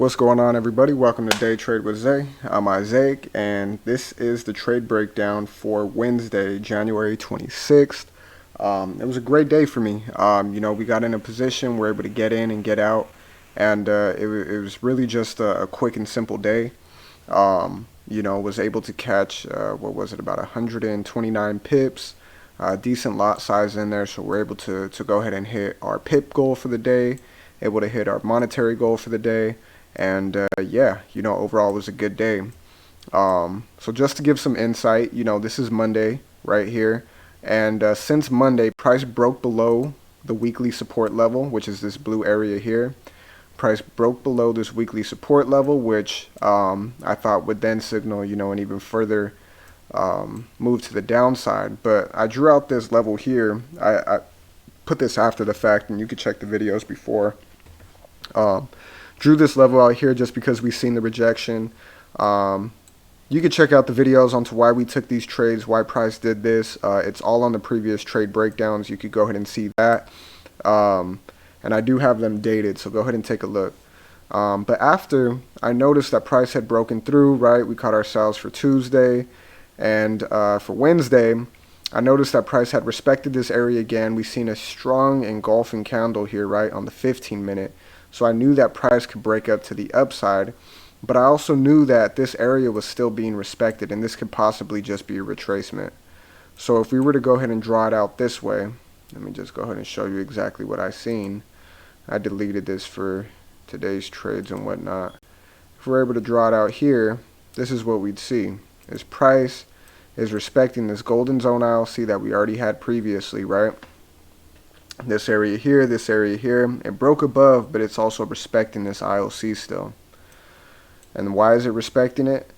What's going on, everybody? Welcome to Day Trade with Zay. I'm Isaac, and this is the trade breakdown for Wednesday, January 26th. It was a great day for me. We got in a position, we're able to get in and get out, and it was really just a quick and simple day. Was able to catch, about 129 pips, decent lot size in there, so we're able to go ahead and hit our pip goal for the day, able to hit our monetary goal for the day. And overall it was a good day. So just to give some insight, this is Monday right here, and since Monday, price broke below the weekly support level, which is this blue area here. Price broke below this weekly support level, which I thought would then signal, an even further move to the downside. But I drew out this level here. I put this after the fact, and you could check the videos before. Drew this level out here just because we've seen the rejection. You can check out the videos onto why we took these trades, why price did this. It's all on the previous trade breakdowns. You could go ahead and see that. And I do have them dated, so go ahead and take a look. But after I noticed that price had broken through, right, we caught ourselves for Tuesday. And for Wednesday, I noticed that price had respected this area again. We've seen a strong engulfing candle here, right, on the 15-minute. So I knew that price could break up to the upside, but I also knew that this area was still being respected, and this could possibly just be a retracement. So if we were to go ahead and draw it out this way, let me just go ahead and show you exactly what I seen. I deleted this for today's trades and whatnot. If we're able to draw it out here, this is what we'd see. This price is respecting this golden zone ILC that we already had previously, right? This area here, it broke above, but it's also respecting this ILC still. And why is it respecting it?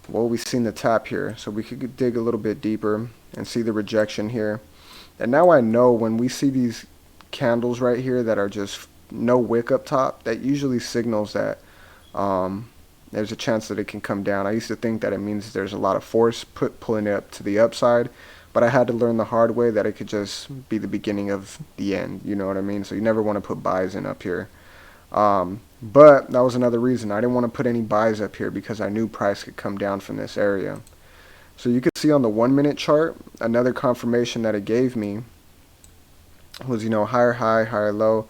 Well, we've seen the tap here, so we could dig a little bit deeper and see the rejection here. And now I know when we see these candles right here that are just no wick up top, that usually signals that there's a chance that it can come down. I used to think that it means there's a lot of force pulling it up to the upside. But I had to learn the hard way that it could just be the beginning of the end. You know what I mean? So you never want to put buys in up here. But that was another reason. I didn't want to put any buys up here because I knew price could come down from this area. So you could see on the 1-minute chart, another confirmation that it gave me was, higher high, higher low.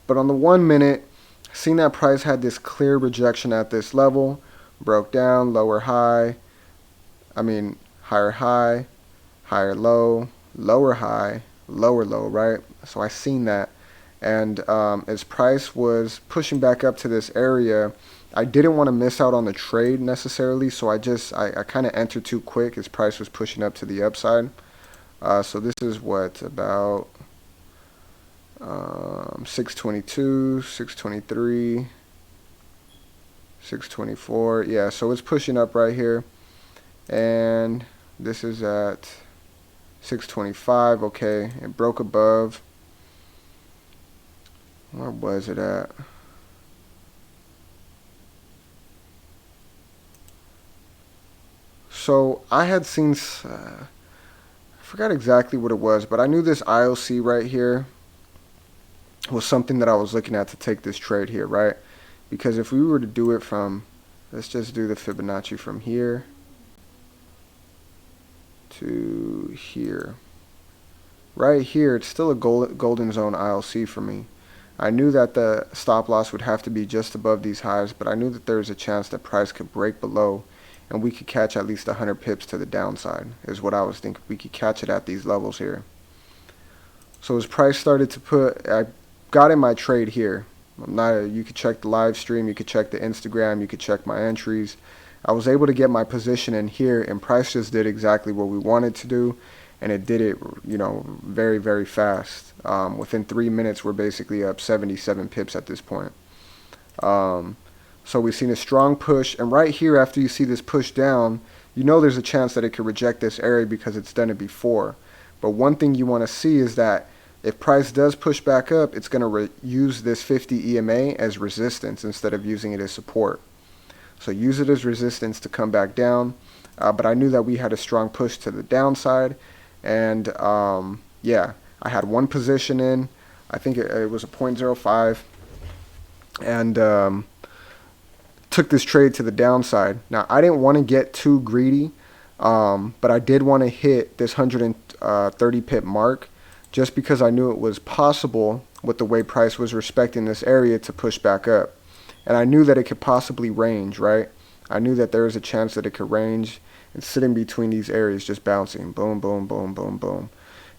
But on the 1-minute, seeing that price had this clear rejection at this level, broke down, higher high, higher low, lower high, lower low, right? So I seen that, and as price was pushing back up to this area, I didn't want to miss out on the trade necessarily, so I kind of entered too quick as price was pushing up to the upside. So this is what, about 622, 623, 624, yeah, so it's pushing up right here, and this is at 625. Okay, it broke above. Where was it at? So I had seen, I forgot exactly what it was, but I knew this IOC right here was something that I was looking at to take this trade here, right? Because if we were to do it from, let's just do the Fibonacci from here to here. Right here, it's still a golden zone ILC for me. I knew that the stop loss would have to be just above these highs, but I knew that there was a chance that price could break below and we could catch at least 100 pips to the downside, is what I was thinking. We could catch it at these levels here. So as price started to I got in my trade here. You could check the live stream, you could check the Instagram, you could check my entries. I was able to get my position in here, and price just did exactly what we wanted to do, and it did it, very, very fast. Within 3 minutes, we're basically up 77 pips at this point. So we've seen a strong push, and right here, after you see this push down, there's a chance that it could reject this area because it's done it before. But one thing you want to see is that if price does push back up, it's going to use this 50 EMA as resistance instead of using it as support. So use it as resistance to come back down. But I knew that we had a strong push to the downside. And yeah, I had one position in. I think it was a 0.05. And took this trade to the downside. Now, I didn't want to get too greedy, but I did want to hit this 130 pip mark just because I knew it was possible with the way price was respecting this area to push back up. And I knew that it could possibly range, right? I knew that there was a chance that it could range and sit in between these areas just bouncing. Boom, boom, boom, boom, boom.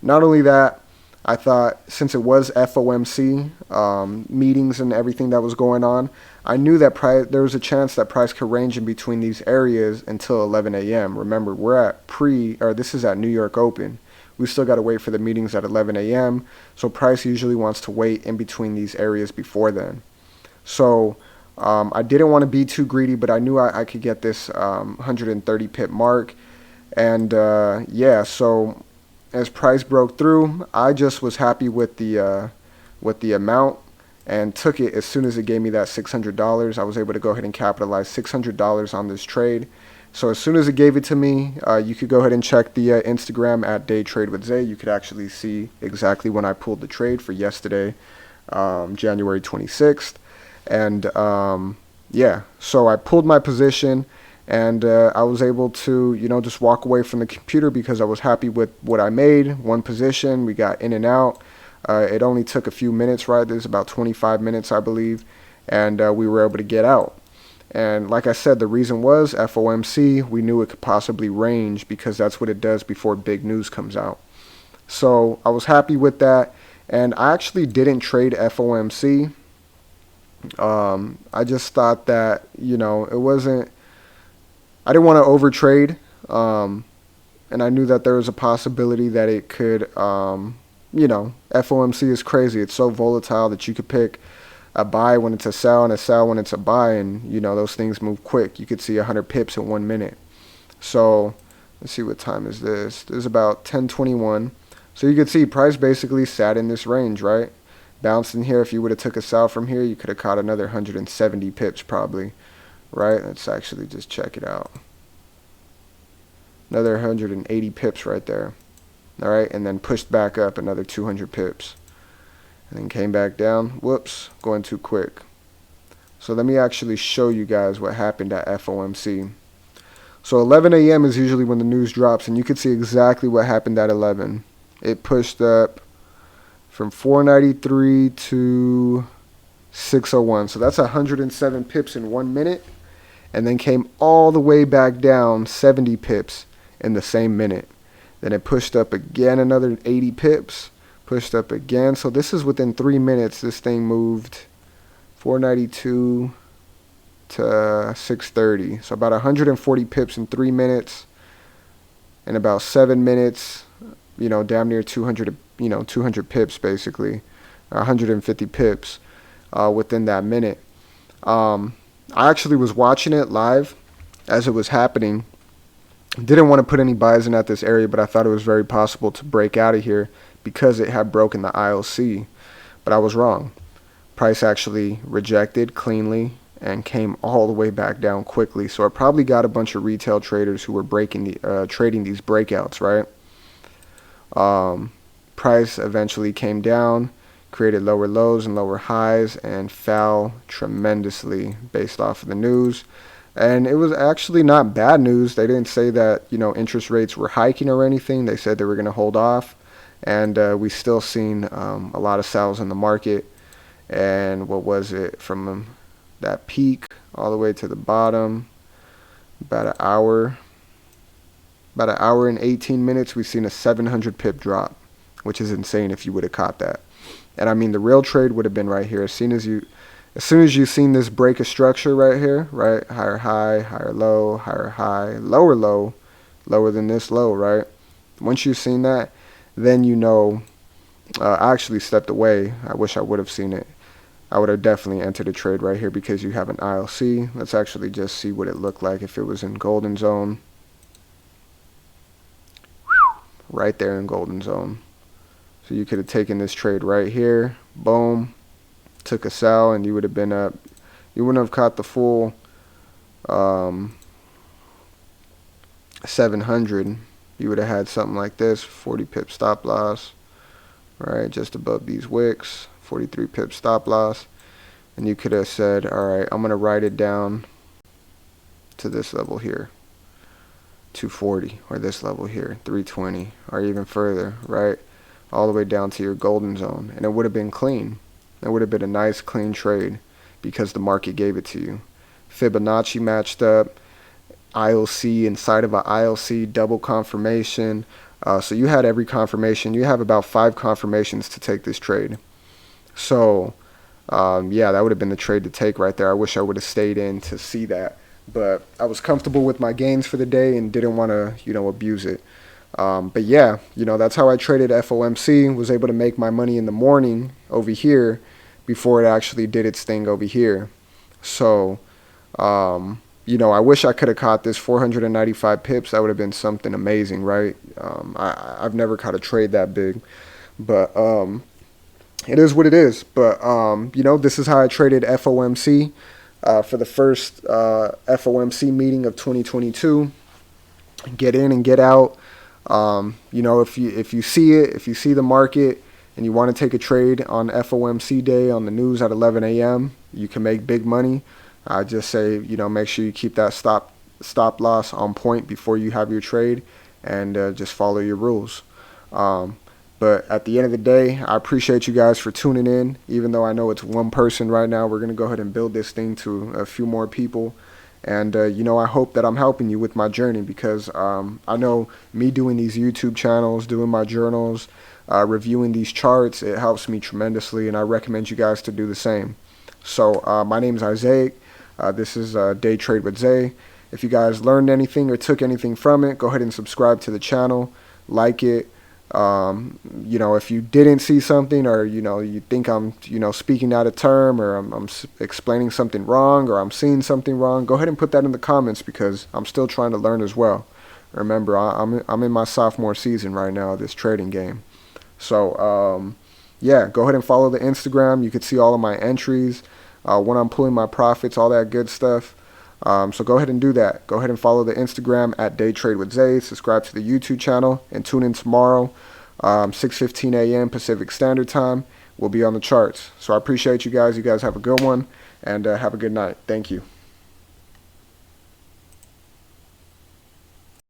Not only that, I thought since it was FOMC meetings and everything that was going on, I knew that there was a chance that price could range in between these areas until 11 a.m. Remember, we're at this is at New York Open. We still got to wait for the meetings at 11 a.m. So price usually wants to wait in between these areas before then. So I didn't want to be too greedy, but I knew I could get this 130 pip mark. And yeah, so as price broke through, I just was happy with the amount and took it as soon as it gave me that $600. I was able to go ahead and capitalize $600 on this trade. So as soon as it gave it to me, you could go ahead and check the Instagram at Day Trade with Zay. You could actually see exactly when I pulled the trade for yesterday, January 26th. And yeah, so I pulled my position, and I was able to, just walk away from the computer because I was happy with what I made. One position, we got in and out. It only took a few minutes, right? There's about 25 minutes, I believe, and we were able to get out. And like I said, the reason was FOMC. We knew it could possibly range because that's what it does before big news comes out. So I was happy with that, and I actually didn't trade FOMC. I just thought that, it wasn't, I didn't want to overtrade, and I knew that there was a possibility that it could, FOMC is crazy. It's so volatile that you could pick a buy when it's a sell and a sell when it's a buy, and, those things move quick. You could see 100 pips in 1 minute. So let's see, what time is this? This is about 10:21. So you could see price basically sat in this range, right? Bounced in here. If you would have took a sell from here, you could have caught another 170 pips probably, right? Let's actually just check it out. Another 180 pips right there. All right, and then pushed back up another 200 pips. And then came back down. Whoops, going too quick. So let me actually show you guys what happened at FOMC. So 11 a.m. is usually when the news drops, and you can see exactly what happened at 11. It pushed up from 493 to 601. So that's 107 pips in 1 minute, and then came all the way back down 70 pips in the same minute. Then it pushed up again another 80 pips, pushed up again. So this is within 3 minutes. This thing moved 492 to 630. So about 140 pips in 3 minutes. In about 7 minutes, damn near 200, 200 pips basically, 150 pips within that minute. I actually was watching it live as it was happening. Didn't want to put any buys in at this area, but I thought it was very possible to break out of here because it had broken the ILC. But I was wrong. Price actually rejected cleanly and came all the way back down quickly. So it probably got a bunch of retail traders who were trading these breakouts, right? Price eventually came down, created lower lows and lower highs, and fell tremendously based off of the news. And it was actually not bad news. They didn't say that, interest rates were hiking or anything. They said they were going to hold off. And we still seen a lot of sells in the market. And what was it? From that peak all the way to the bottom, about an hour and 18 minutes, we've seen a 700 pip drop, which is insane if you would have caught that. And I mean, the real trade would have been right here. As soon as you've seen this break of structure right here, right? Higher high, higher low, higher high, lower low, lower than this low, right? Once you've seen that, then I actually stepped away. I wish I would have seen it. I would have definitely entered a trade right here because you have an ILC. Let's actually just see what it looked like if it was in golden zone. Right there in golden zone. So you could have taken this trade right here. Boom. Took a sell, and you would have been up. You wouldn't have caught the full 700. You would have had something like this, 40 pip stop loss, right, just above these wicks, 43 pip stop loss. And you could have said, all right, I'm going to write it down to this level here, 240, or this level here, 320, or even further, right? All the way down to your golden zone, and it would have been clean. It would have been a nice clean trade because the market gave it to you. Fibonacci matched up, ILC inside of a ILC, double confirmation. So you had every confirmation. You have about 5 confirmations to take this trade. So yeah, that would have been the trade to take right there. I wish I would have stayed in to see that, but I was comfortable with my gains for the day and didn't want to, abuse it. But yeah, that's how I traded FOMC. Was able to make my money in the morning over here before it actually did its thing over here. So, I wish I could have caught this 495 pips. That would have been something amazing, right? I've never caught a trade that big, but it is what it is. But this is how I traded FOMC for the first FOMC meeting of 2022. Get in and get out. If you see it, if you see the market and you want to take a trade on FOMC day on the news at 11 a.m., you can make big money. I just say, make sure you keep that stop loss on point before you have your trade, and just follow your rules. But at the end of the day, I appreciate you guys for tuning in. Even though I know it's one person right now, we're going to go ahead and build this thing to a few more people. And, I hope that I'm helping you with my journey, because I know me doing these YouTube channels, doing my journals, reviewing these charts, it helps me tremendously, and I recommend you guys to do the same. So my name is Isaac. This is Day Trade with Zay. If you guys learned anything or took anything from it, go ahead and subscribe to the channel, like it. If you didn't see something, or you think I'm speaking out of term, or I'm explaining something wrong, or I'm seeing something wrong, go ahead and put that in the comments, because I'm still trying to learn as well. Remember, I'm in my sophomore season right now of this trading game. So yeah, go ahead and follow the Instagram. You can see all of my entries, when I'm pulling my profits, all that good stuff. So go ahead and do that. Go ahead and follow the Instagram at Day Trade with Zay. Subscribe to the YouTube channel, and tune in tomorrow, 6:15 a.m. Pacific Standard Time. We'll be on the charts. So I appreciate you guys. You guys have a good one, and have a good night. Thank you.